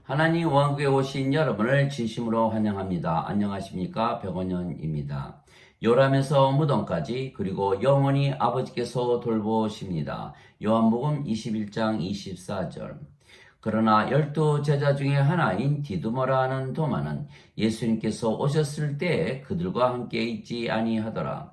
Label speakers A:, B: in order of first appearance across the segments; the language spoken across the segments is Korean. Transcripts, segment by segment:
A: 하나님 왕국에 오신 여러분을 진심으로 환영합니다. 안녕하십니까? 백원현입니다. 요람에서 무덤까지 그리고 영원히 아버지께서 돌보십니다. 요한복음 21장 24절. 그러나 12제자 중에 하나인 디두머라 하는 도마는 예수님께서 오셨을 때에 그들과 함께 있지 아니하더라.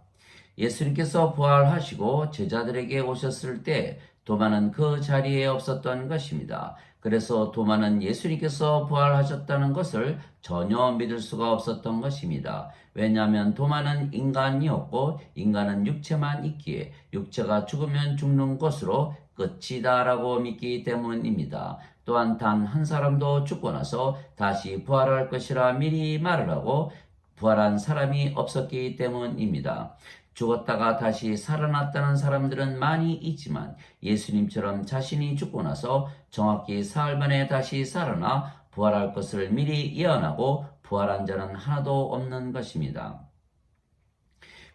A: 예수님께서 부활하시고 제자들에게 오셨을 때 도마는 그 자리에 없었던 것입니다. 그래서 도마는 예수님께서 부활하셨다는 것을 전혀 믿을 수가 없었던 것입니다. 왜냐하면 도마는 인간이었고 인간은 육체만 있기에 육체가 죽으면 죽는 것으로 끝이다라고 믿기 때문입니다. 또한 단 한 사람도 죽고 나서 다시 부활할 것이라 미리 말을 하고 부활한 사람이 없었기 때문입니다. 죽었다가 다시 살아났다는 사람들은 많이 있지만 예수님처럼 자신이 죽고 나서 정확히 사흘 만에 다시 살아나 부활할 것을 미리 예언하고 부활한 자는 하나도 없는 것입니다.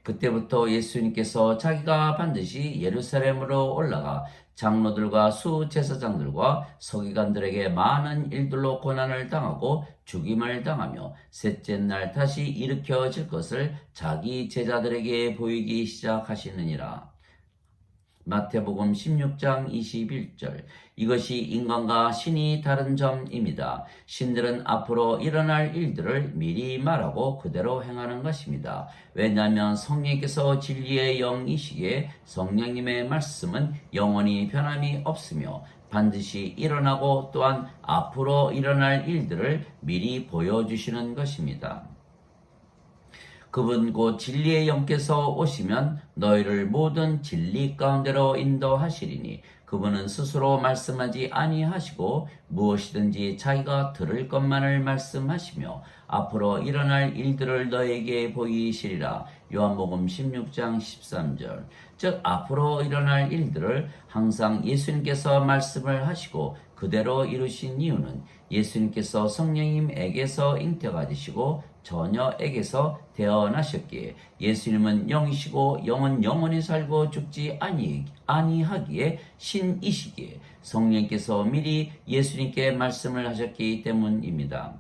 A: 그때부터 예수님께서 자기가 반드시 예루살렘으로 올라가 장로들과 수제사장들과 서기관들에게 많은 일들로 고난을 당하고 죽임을 당하며 셋째 날 다시 일으켜질 것을 자기 제자들에게 보이기 시작하시느니라. 마태복음 16장 21절. 이것이 인간과 신이 다른 점입니다. 신들은 앞으로 일어날 일들을 미리 말하고 그대로 행하는 것입니다. 왜냐하면 성령께서 진리의 영이시기에 성령님의 말씀은 영원히 변함이 없으며 반드시 일어나고 또한 앞으로 일어날 일들을 미리 보여주시는 것입니다. 그분 곧 진리의 영께서 오시면 너희를 모든 진리 가운데로 인도하시리니 그분은 스스로 말씀하지 아니하시고 무엇이든지 자기가 들을 것만을 말씀하시며 앞으로 일어날 일들을 너에게 보이시리라. 요한복음 16장 13절. 즉 앞으로 일어날 일들을 항상 예수님께서 말씀을 하시고 그대로 이루신 이유는 예수님께서 성령님에게서 잉태가 되시고 처녀에게서 태어나셨기에 예수님은 영이시고 영은 영원히 살고 죽지 아니하기에 신이시기에 성령께서 미리 예수님께 말씀을 하셨기 때문입니다.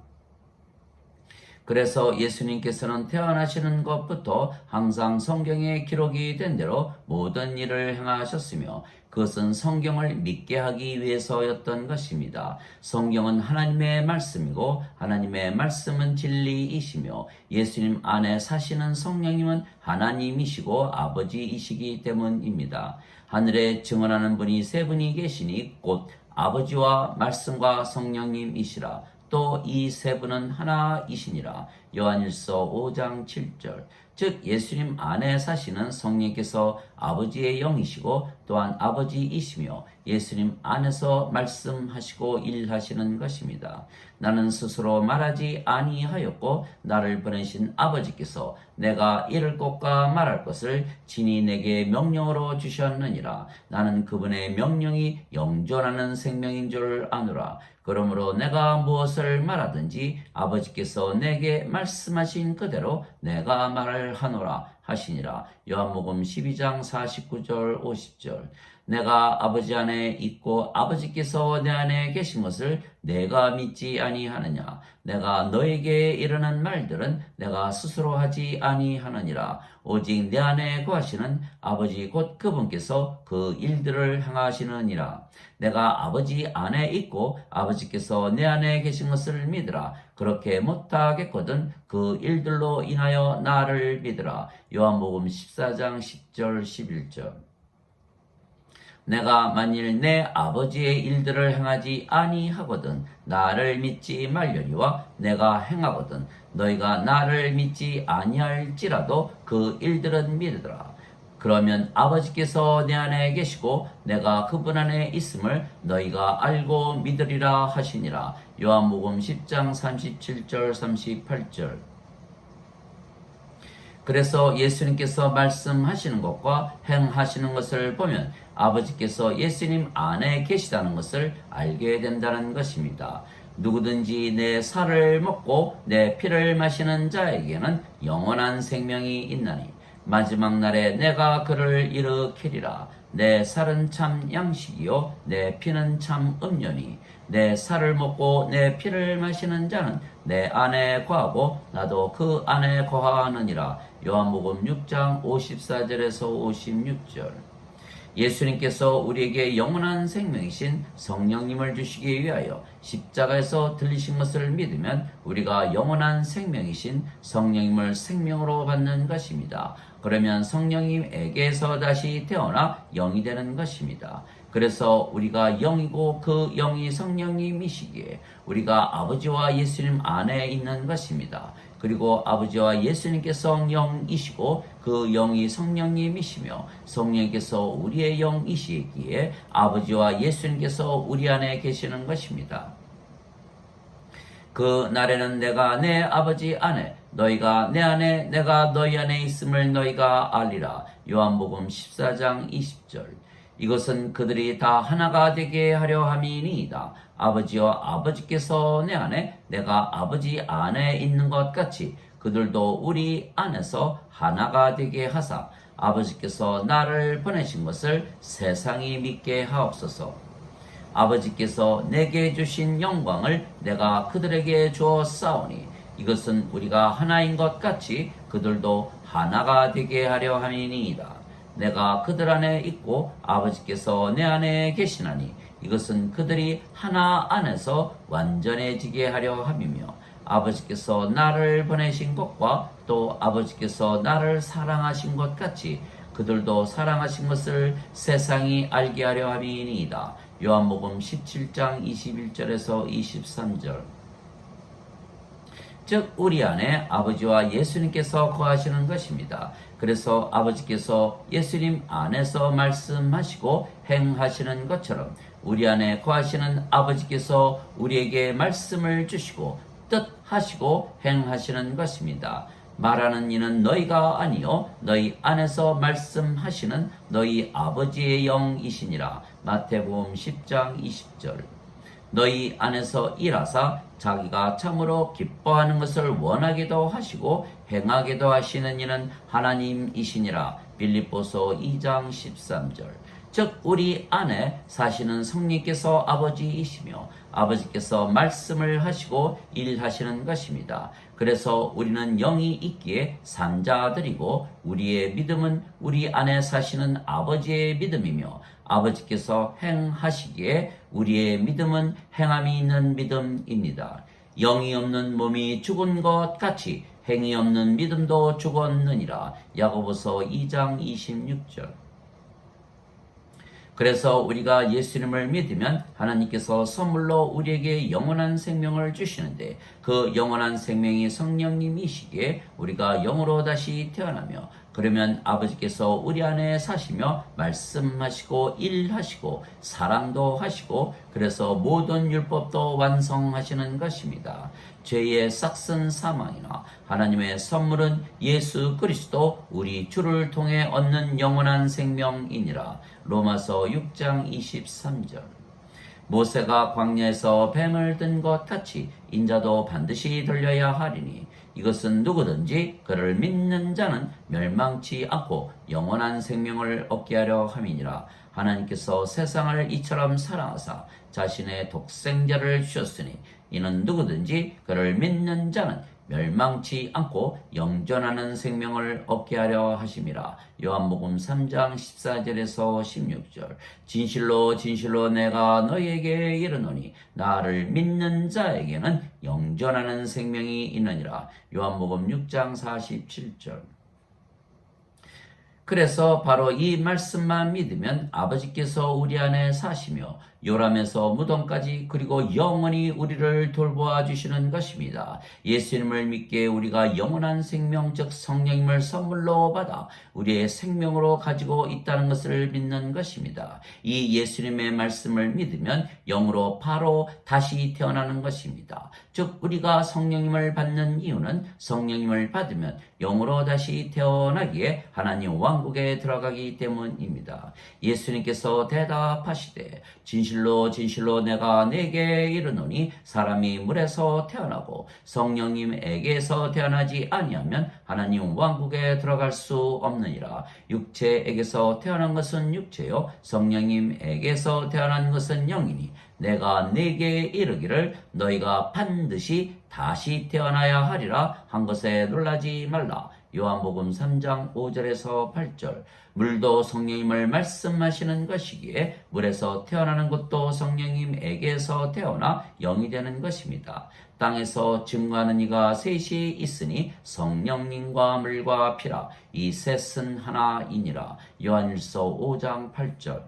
A: 그래서 예수님께서는 태어나시는 것부터 항상 성경에 기록이 된 대로 모든 일을 행하셨으며 그것은 성경을 믿게 하기 위해서였던 것입니다. 성경은 하나님의 말씀이고 하나님의 말씀은 진리이시며 예수님 안에 사시는 성령님은 하나님이시고 아버지이시기 때문입니다. 하늘에 증언하는 분이 세 분이 계시니 곧 아버지와 말씀과 성령님이시라. 또 이 세 분은 하나이시니라. 요한일서 5장 7절. 즉 예수님 안에 사시는 성령께서 아버지의 영이시고 또한 아버지이시며 예수님 안에서 말씀하시고 일하시는 것입니다. 나는 스스로 말하지 아니하였고 나를 보내신 아버지께서 내가 이를 것과 말할 것을 친히 내게 명령으로 주셨느니라. 나는 그분의 명령이 영존하는 생명인 줄 아노라. 그러므로 내가 무엇을 말하든지 아버지께서 내게 말씀하신 그대로 내가 말을 하노라 하시니라. 요한복음 12장 49절 50절. 내가 아버지 안에 있고 아버지께서 내 안에 계신 것을 내가 믿지 아니하느냐. 내가 너에게 이르는 말들은 내가 스스로 하지 아니하느니라. 오직 내 안에 거하시는 아버지 곧 그분께서 그 일들을 행하시느니라. 내가 아버지 안에 있고 아버지께서 내 안에 계신 것을 믿으라. 그렇게 못하겠거든 그 일들로 인하여 나를 믿으라. 요한복음 14장 10절 11절. 내가 만일 내 아버지의 일들을 행하지 아니하거든 나를 믿지 말려니와 내가 행하거든 너희가 나를 믿지 아니할지라도 그 일들은 믿으라. 그러면 아버지께서 내 안에 계시고 내가 그분 안에 있음을 너희가 알고 믿으리라 하시니라. 요한복음 10장 37절 38절. 그래서 예수님께서 말씀하시는 것과 행하시는 것을 보면 아버지께서 예수님 안에 계시다는 것을 알게 된다는 것입니다. 누구든지 내 살을 먹고 내 피를 마시는 자에게는 영원한 생명이 있나니 마지막 날에 내가 그를 일으키리라. 내 살은 참 양식이요 내 피는 참 음료니 내 살을 먹고 내 피를 마시는 자는 내 안에 거하고 나도 그 안에 거하느니라. 요한복음 6장 54절에서 56절. 예수님께서 우리에게 영원한 생명이신 성령님을 주시기 위하여 십자가에서 들리신 것을 믿으면 우리가 영원한 생명이신 성령님을 생명으로 받는 것입니다. 그러면 성령님에게서 다시 태어나 영이 되는 것입니다. 그래서 우리가 영이고 그 영이 성령님이시기에 우리가 아버지와 예수님 안에 있는 것입니다. 그리고 아버지와 예수님께서 영이시고 그 영이 성령님이시며 성령께서 우리의 영이시기에 아버지와 예수님께서 우리 안에 계시는 것입니다. 그 날에는 내가 내 아버지 안에 너희가 내 안에 내가 너희 안에 있음을 너희가 알리라. 요한복음 14장 20절. 이것은 그들이 다 하나가 되게 하려 함이니이다. 아버지와 아버지께서 내 안에 내가 아버지 안에 있는 것 같이 그들도 우리 안에서 하나가 되게 하사 아버지께서 나를 보내신 것을 세상이 믿게 하옵소서. 아버지께서 내게 주신 영광을 내가 그들에게 주었사오니 이것은 우리가 하나인 것 같이 그들도 하나가 되게 하려 함이니이다. 내가 그들 안에 있고 아버지께서 내 안에 계시나니 이것은 그들이 하나 안에서 완전해지게 하려 함이며 아버지께서 나를 보내신 것과 또 아버지께서 나를 사랑하신 것 같이 그들도 사랑하신 것을 세상이 알게 하려 함이니이다. 요한복음 17장 21절에서 23절. 즉 우리 안에 아버지와 예수님께서 거하시는 것입니다. 그래서 아버지께서 예수님 안에서 말씀하시고 행하시는 것처럼 우리 안에 거하시는 아버지께서 우리에게 말씀을 주시고 뜻하시고 행하시는 것입니다. 말하는 이는 너희가 아니요 너희 안에서 말씀하시는 너희 아버지의 영이시니라. 마태복음 10장 20절. 너희 안에서 일하사 자기가 참으로 기뻐하는 것을 원하기도 하시고 행하기도 하시는 이는 하나님이시니라. 빌립보서 2장 13절. 즉 우리 안에 사시는 성령께서 아버지이시며 아버지께서 말씀을 하시고 일하시는 것입니다. 그래서 우리는 영이 있기에 산자들이고 우리의 믿음은 우리 안에 사시는 아버지의 믿음이며 아버지께서 행하시기에 우리의 믿음은 행함이 있는 믿음입니다. 영이 없는 몸이 죽은 것 같이 행이 없는 믿음도 죽었느니라. 야고보서 2장 26절. 그래서 우리가 예수님을 믿으면 하나님께서 선물로 우리에게 영원한 생명을 주시는데 그 영원한 생명이 성령님이시기에 우리가 영으로 다시 태어나며 그러면 아버지께서 우리 안에 사시며 말씀하시고 일하시고 사랑도 하시고 그래서 모든 율법도 완성하시는 것입니다. 죄의 싹슨 사망이나 하나님의 선물은 예수 그리스도 우리 주를 통해 얻는 영원한 생명이니라. 로마서 6장 23절. 모세가 광야에서 뱀을 든 것 같이 인자도 반드시 들려야 하리니 이것은 누구든지 그를 믿는 자는 멸망치 않고 영원한 생명을 얻게 하려 함이니라. 하나님께서 세상을 이처럼 사랑하사 자신의 독생자를 주셨으니 이는 누구든지 그를 믿는 자는 멸망치 않고 영존하는 생명을 얻게 하려 하심이라. 요한복음 3장 14절에서 16절. 진실로 진실로 내가 너희에게 이르노니 나를 믿는 자에게는 영존하는 생명이 있느니라. 요한복음 6장 47절. 그래서 바로 이 말씀만 믿으면 아버지께서 우리 안에 사시며 요람에서 무덤까지 그리고 영원히 우리를 돌보아 주시는 것입니다. 예수님을 믿기에 우리가 영원한 생명 즉 성령님을 선물로 받아 우리의 생명으로 가지고 있다는 것을 믿는 것입니다. 이 예수님의 말씀을 믿으면 영으로 바로 다시 태어나는 것입니다. 즉 우리가 성령님을 받는 이유는 성령님을 받으면 영으로 다시 태어나기에 하나님 왕국에 들어가기 때문입니다. 예수님께서 대답하시되 진실로 진실로 진실로 내가 네게 이르노니 사람이 물에서 태어나고 성령님에게서 태어나지 아니하면 하나님 왕국에 들어갈 수 없느니라. 육체에게서 태어난 것은 육체요 성령님에게서 태어난 것은 영이니 내가 네게 이르기를 너희가 반드시 다시 태어나야 하리라 한 것에 놀라지 말라. 요한복음 3장 5절에서 8절. 물도 성령님을 말씀하시는 것이기에 물에서 태어나는 것도 성령님에게서 태어나 영이 되는 것입니다. 땅에서 증거하는 이가 셋이 있으니 성령님과 물과 피라. 이 셋은 하나이니라. 요한일서 5장 8절.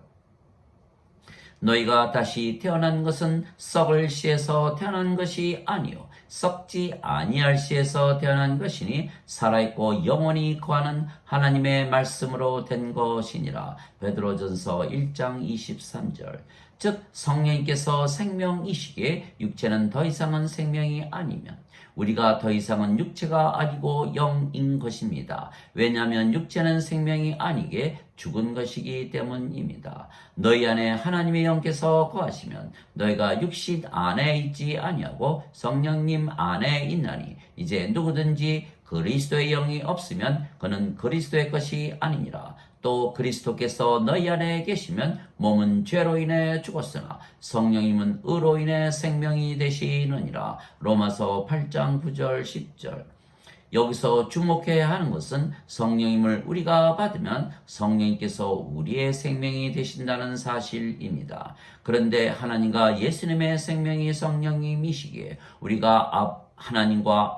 A: 너희가 다시 태어난 것은 썩을 씨에서 태어난 것이 아니요 썩지 아니할 씨에서 태어난 것이니 살아있고 영원히 거하는 하나님의 말씀으로 된 것이니라. 베드로전서 1장 23절. 즉 성령님께서 생명이시기에 육체는 더 이상은 생명이 아니면 우리가 더 이상은 육체가 아니고 영인 것입니다. 왜냐하면 육체는 생명이 아니게 죽은 것이기 때문입니다. 너희 안에 하나님의 영께서 거하시면 너희가 육신 안에 있지 아니하고 성령님 안에 있나니 이제 누구든지 그리스도의 영이 없으면 그는 그리스도의 것이 아니니라. 또 그리스도께서 너희 안에 계시면 몸은 죄로 인해 죽었으나 성령님은 의로 인해 생명이 되시느니라. 로마서 8장 9절 10절. 여기서 주목해야 하는 것은 성령님을 우리가 받으면 성령님께서 우리의 생명이 되신다는 사실입니다. 그런데 하나님과 예수님의 생명이 성령님이시기에 우리가 하나님과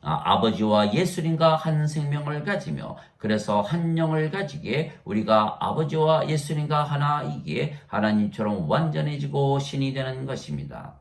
A: 아버지와 예수님과 한 생명을 가지며 그래서 한 영을 가지기에 우리가 아버지와 예수님과 하나이기에 하나님처럼 완전해지고 신이 되는 것입니다.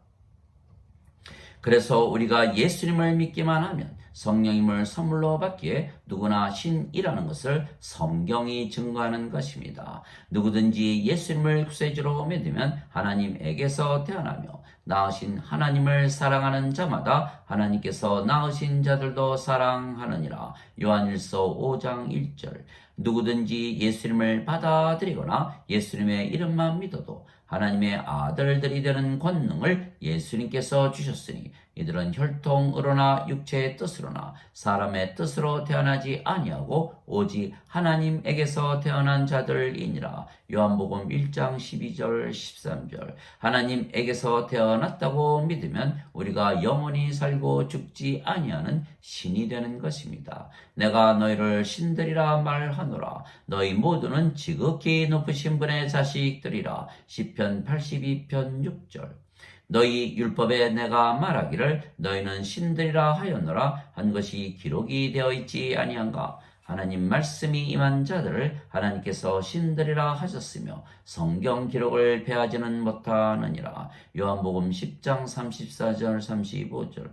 A: 그래서 우리가 예수님을 믿기만 하면 성령님을 선물로 받기에 누구나 신이라는 것을 성경이 증거하는 것입니다. 누구든지 예수님을 구세주로 믿으면 하나님에게서 태어나며 낳으신 하나님을 사랑하는 자마다 하나님께서 낳으신 자들도 사랑하느니라. 요한일서 5장 1절. 누구든지 예수님을 받아들이거나 예수님의 이름만 믿어도 하나님의 아들들이 되는 권능을 예수님께서 주셨으니 이들은 혈통으로나 육체의 뜻으로나 사람의 뜻으로 태어나지 아니하고 오직 하나님에게서 태어난 자들이니라. 요한복음 1장 12절 13절. 하나님에게서 태어났다고 믿으면 우리가 영원히 살고 죽지 아니하는 신이 되는 것입니다. 내가 너희를 신들이라 말하노라. 너희 모두는 지극히 높으신 분의 자식들이라. 시편 82편 6절. 너희 율법에 내가 말하기를 너희는 신들이라 하였노라 한 것이 기록이 되어 있지 아니한가. 하나님 말씀이 임한 자들을 하나님께서 신들이라 하셨으며 성경 기록을 배하지는 못하느니라. 요한복음 10장 34절 35절.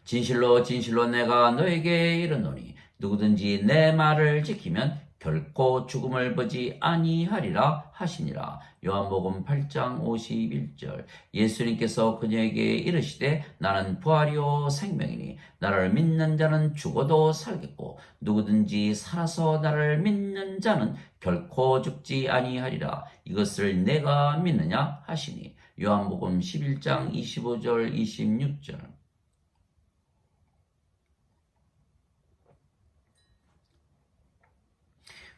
A: 진실로 진실로 내가 너에게 이르노니 누구든지 내 말을 지키면 결코 죽음을 보지 아니하리라 하시니라. 요한복음 8장 51절. 예수님께서 그녀에게 이르시되 나는 부활이요 생명이니 나를 믿는 자는 죽어도 살겠고 누구든지 살아서 나를 믿는 자는 결코 죽지 아니하리라. 이것을 내가 믿느냐 하시니. 요한복음 11장 25절 26절.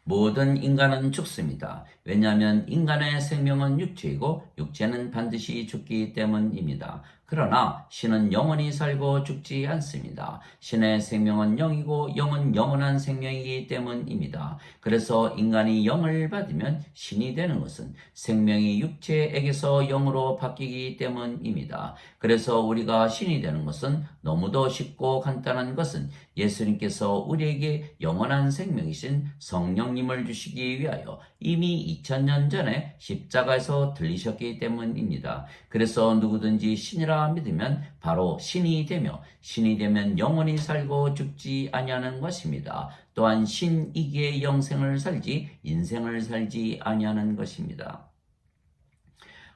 A: 모든 인간은 죽습니다. 왜냐하면 인간의 생명은 육체이고 육체는 반드시 죽기 때문입니다. 그러나 신은 영원히 살고 죽지 않습니다. 신의 생명은 영이고 영은 영원한 생명이기 때문입니다. 그래서 인간이 영을 받으면 신이 되는 것은 생명이 육체에게서 영으로 바뀌기 때문입니다. 그래서 우리가 신이 되는 것은 너무도 쉽고 간단한 것은 예수님께서 우리에게 영원한 생명이신 성령님을 주시기 위하여 이미 2000년 전에 십자가에서 들리셨기 때문입니다. 그래서 누구든지 신이라 믿으면 바로 신이 되며 신이 되면 영원히 살고 죽지 아니하는 것입니다. 또한 신이기에 영생을 살지 인생을 살지 아니하는 것입니다.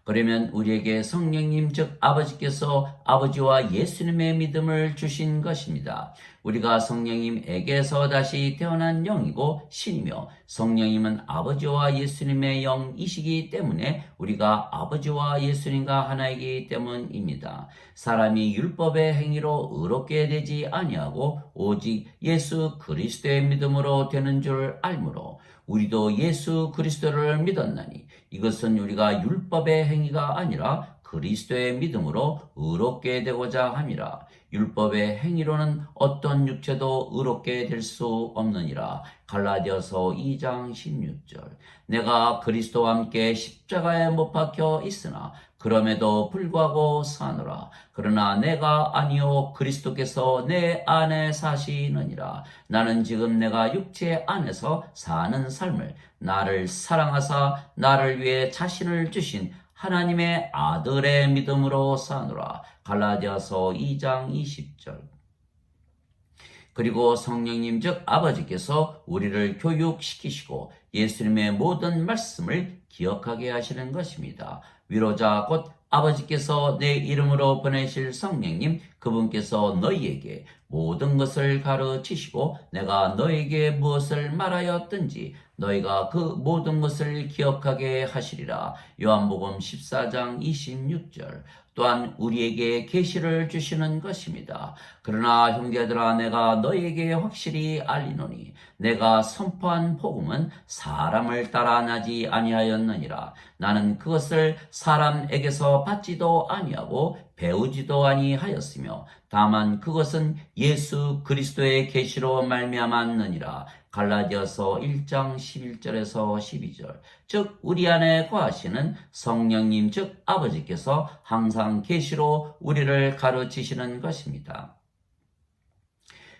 A: 그러면 우리에게 성령님 즉 아버지께서 아버지와 예수님의 믿음을 주신 것입니다. 우리가 성령님에게서 다시 태어난 영이고 신이며 성령님은 아버지와 예수님의 영이시기 때문에 우리가 아버지와 예수님과 하나이기 때문입니다. 사람이 율법의 행위로 의롭게 되지 아니하고 오직 예수 그리스도의 믿음으로 되는 줄 알므로 우리도 예수 그리스도를 믿었나니 이것은 우리가 율법의 행위가 아니라 그리스도의 믿음으로 의롭게 되고자 함이라. 율법의 행위로는 어떤 육체도 의롭게 될 수 없느니라. 갈라디아서 2장 16절. 내가 그리스도와 함께 십자가에 못 박혀 있으나 그럼에도 불구하고 사노라. 그러나 내가 아니요 그리스도께서 내 안에 사시느니라. 나는 지금 내가 육체 안에서 사는 삶을 나를 사랑하사 나를 위해 자신을 주신 하나님의 아들의 믿음으로 사노라. 갈라디아서 2장 20절. 그리고 성령님 즉 아버지께서 우리를 교육시키시고 예수님의 모든 말씀을 기억하게 하시는 것입니다. 위로자 곧 아버지께서 내 이름으로 보내실 성령님 그분께서 너희에게 모든 것을 가르치시고 내가 너에게 무엇을 말하였든지 너희가 그 모든 것을 기억하게 하시리라. 요한복음 14장 26절. 또한 우리에게 계시를 주시는 것입니다. 그러나 형제들아 내가 너희에게 확실히 알리노니 내가 선포한 복음은 사람을 따라 나지 아니하였느니라. 나는 그것을 사람에게서 받지도 아니하고 배우지도 아니하였으며 다만 그것은 예수 그리스도의 계시로 말미암았느니라. 갈라디아서 1장 11절에서 12절. 즉 우리 안에 거하시는 성령님 즉 아버지께서 항상 계시로 우리를 가르치시는 것입니다.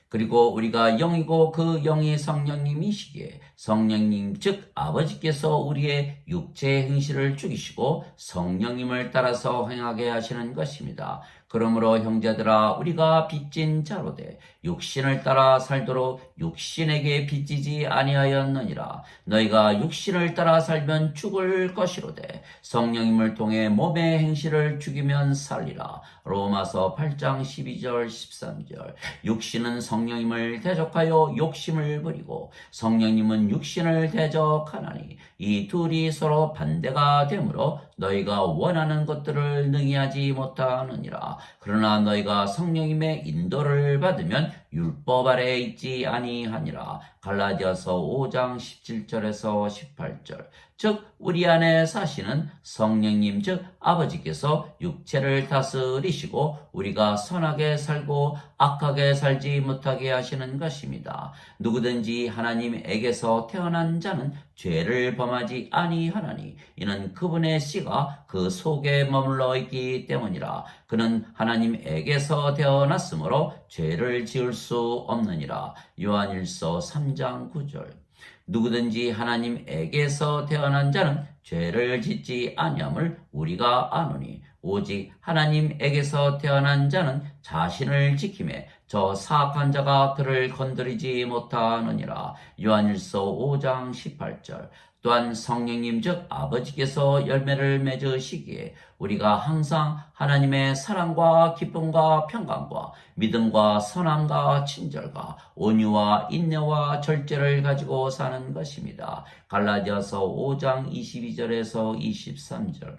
A: 그리고 우리가 영이고 그 영이 성령님이시기에 성령님 즉 아버지께서 우리의 육체의 행실을 죽이시고 성령님을 따라서 행하게 하시는 것입니다. 그러므로 형제들아 우리가 빚진 자로되 육신을 따라 살도록 육신에게 빚지지 아니하였느니라. 너희가 육신을 따라 살면 죽을 것이로되 성령님을 통해 몸의 행실을 죽이면 살리라. 로마서 8장 12절 13절. 육신은 성령님을 대적하여 욕심을 부리고 성령님은 육신을 대적하나니 이 둘이 서로 반대가 되므로 너희가 원하는 것들을 능히 하지 못하느니라. 그러나 너희가 성령님의 인도를 받으면 율법 아래에 있지 아니하니라. 갈라디아서 5장 17절에서 18절. 즉 우리 안에 사시는 성령님 즉 아버지께서 육체를 다스리시고 우리가 선하게 살고 악하게 살지 못하게 하시는 것입니다. 누구든지 하나님에게서 태어난 자는 죄를 범하지 아니하나니 이는 그분의 씨가 그 속에 머물러 있기 때문이라. 그는 하나님에게서 태어났으므로 죄를 지을 수 없느니라. 요한일서 3장 9절. 누구든지 하나님에게서 태어난 자는 죄를 짓지 아니함을 우리가 아노니 오직 하나님에게서 태어난 자는 자신을 지킴에 저 사악한 자가 그를 건드리지 못하느니라. 요한일서 5장 18절. 또한 성령님 즉 아버지께서 열매를 맺으시기에 우리가 항상 하나님의 사랑과 기쁨과 평강과 믿음과 선함과 친절과 온유와 인내와 절제를 가지고 사는 것입니다. 갈라디아서 5장 22절에서 23절.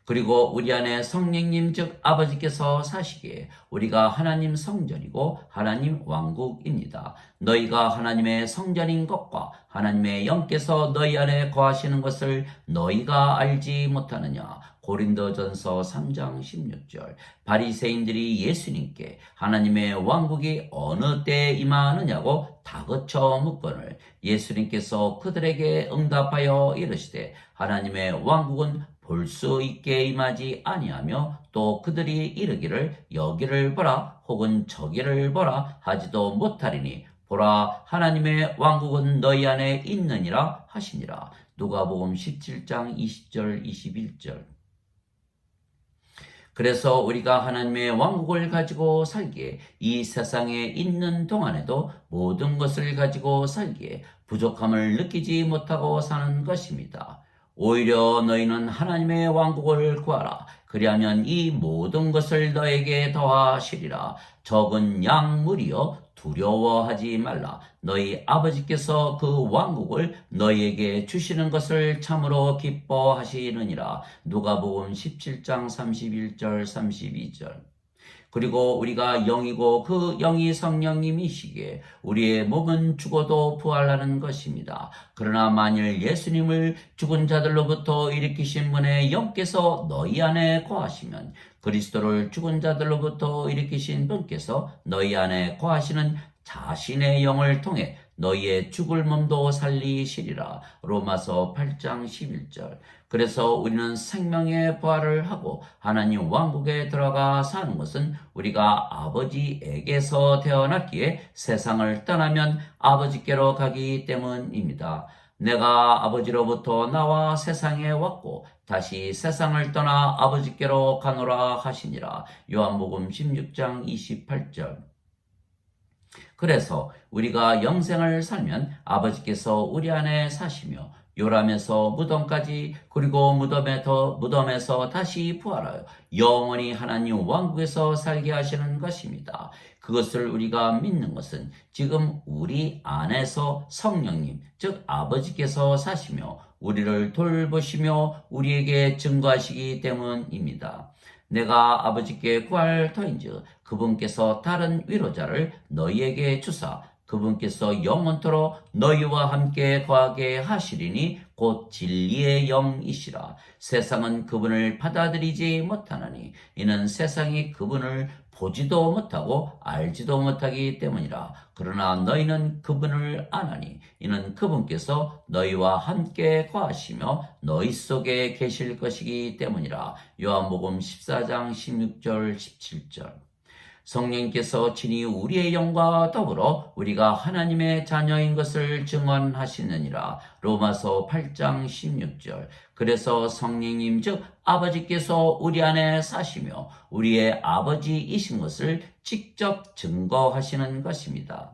A: 그리고 우리 안에 성령님 즉 아버지께서 사시기에 우리가 하나님 성전이고 하나님 왕국입니다. 너희가 하나님의 성전인 것과 하나님의 영께서 너희 안에 거하시는 것을 너희가 알지 못하느냐. 고린도전서 3장 16절. 바리새인들이 예수님께 하나님의 왕국이 어느 때에 임하느냐고 다그쳐 묻거늘 예수님께서 그들에게 응답하여 이르시되 하나님의 왕국은 볼 수 있게 임하지 아니하며 또 그들이 이르기를 여기를 보라 혹은 저기를 보라 하지도 못하리니 보라 하나님의 왕국은 너희 안에 있느니라 하시니라. 누가복음 17장 20절 21절. 그래서 우리가 하나님의 왕국을 가지고 살기에 이 세상에 있는 동안에도 모든 것을 가지고 살기에 부족함을 느끼지 못하고 사는 것입니다. 오히려 너희는 하나님의 왕국을 구하라. 그리하면 이 모든 것을 너에게 더하시리라. 적은 양물이여 두려워하지 말라. 너희 아버지께서 그 왕국을 너희에게 주시는 것을 참으로 기뻐하시느니라. 누가복음 17장 31절 32절. 그리고 우리가 영이고 그 영이 성령님이시기에 우리의 몸은 죽어도 부활하는 것입니다. 그러나 만일 예수님을 죽은 자들로부터 일으키신 분의 영께서 너희 안에 거하시면 그리스도를 죽은 자들로부터 일으키신 분께서 너희 안에 거하시는 자신의 영을 통해 너희의 죽을 몸도 살리시리라. 로마서 8장 11절. 그래서 우리는 생명의 부활을 하고 하나님 왕국에 들어가 사는 것은 우리가 아버지에게서 태어났기에 세상을 떠나면 아버지께로 가기 때문입니다. 내가 아버지로부터 나와 세상에 왔고 다시 세상을 떠나 아버지께로 가노라 하시니라. 요한복음 16장 28절. 그래서 우리가 영생을 살면 아버지께서 우리 안에 사시며 요람에서 무덤까지 그리고 무덤에서 다시 부활하여 영원히 하나님 왕국에서 살게 하시는 것입니다. 그것을 우리가 믿는 것은 지금 우리 안에서 성령님 즉 아버지께서 사시며 우리를 돌보시며 우리에게 증거하시기 때문입니다. 내가 아버지께 구할 터인즉 그분께서 다른 위로자를 너희에게 주사 그분께서 영원토록 너희와 함께 거하게 하시리니 곧 진리의 영이시라. 세상은 그분을 받아들이지 못하나니 이는 세상이 그분을 보지도 못하고 알지도 못하기 때문이라. 그러나 너희는 그분을 아나니 이는 그분께서 너희와 함께 거하시며 너희 속에 계실 것이기 때문이라. 요한복음 14장 16절 17절. 성령께서 친히 우리의 영과 더불어 우리가 하나님의 자녀인 것을 증언하시느니라. 로마서 8장 16절. 그래서 성령님 즉 아버지께서 우리 안에 사시며 우리의 아버지이신 것을 직접 증거하시는 것입니다.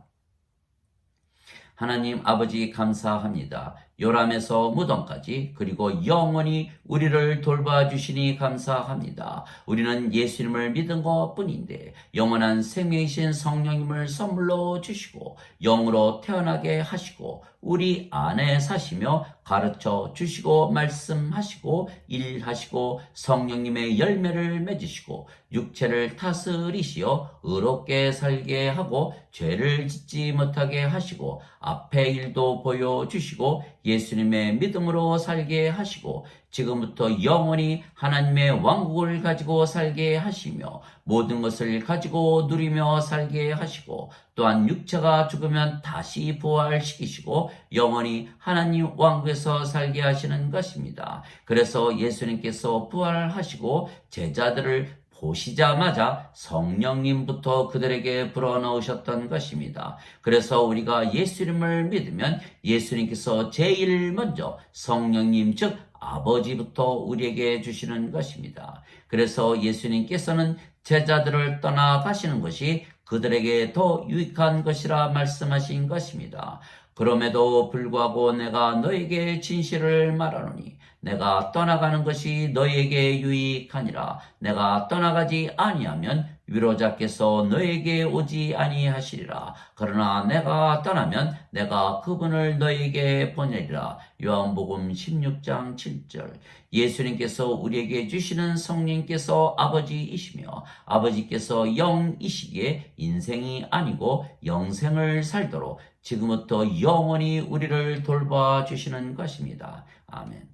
A: 하나님 아버지 감사합니다. 요람에서 무덤까지 그리고 영원히 우리를 돌봐주시니 감사합니다. 우리는 예수님을 믿은 것뿐인데 영원한 생명이신 성령님을 선물로 주시고 영으로 태어나게 하시고 우리 안에 사시며 가르쳐 주시고 말씀하시고 일하시고 성령님의 열매를 맺으시고 육체를 다스리시어 의롭게 살게 하고 죄를 짓지 못하게 하시고 앞의 일도 보여주시고 예수님의 믿음으로 살게 하시고 지금부터 영원히 하나님의 왕국을 가지고 살게 하시며 모든 것을 가지고 누리며 살게 하시고 또한 육체가 죽으면 다시 부활시키시고 영원히 하나님 왕국에서 살게 하시는 것입니다. 그래서 예수님께서 부활하시고 제자들을 보시자마자 성령님부터 그들에게 불어넣으셨던 것입니다. 그래서 우리가 예수님을 믿으면 예수님께서 제일 먼저 성령님 즉 아버지부터 우리에게 주시는 것입니다. 그래서 예수님께서는 제자들을 떠나가시는 것이 그들에게 더 유익한 것이라 말씀하신 것입니다. 그럼에도 불구하고 내가 너에게 진실을 말하노니 내가 떠나가는 것이 너에게 유익하니라. 내가 떠나가지 아니하면 위로자께서 너에게 오지 아니하시리라. 그러나 내가 떠나면 내가 그분을 너에게 보내리라. 요한복음 16장 7절. 예수님께서 우리에게 주시는 성령께서 아버지이시며 아버지께서 영이시기에 인생이 아니고 영생을 살도록 지금부터 영원히 우리를 돌봐 주시는 것입니다. 아멘.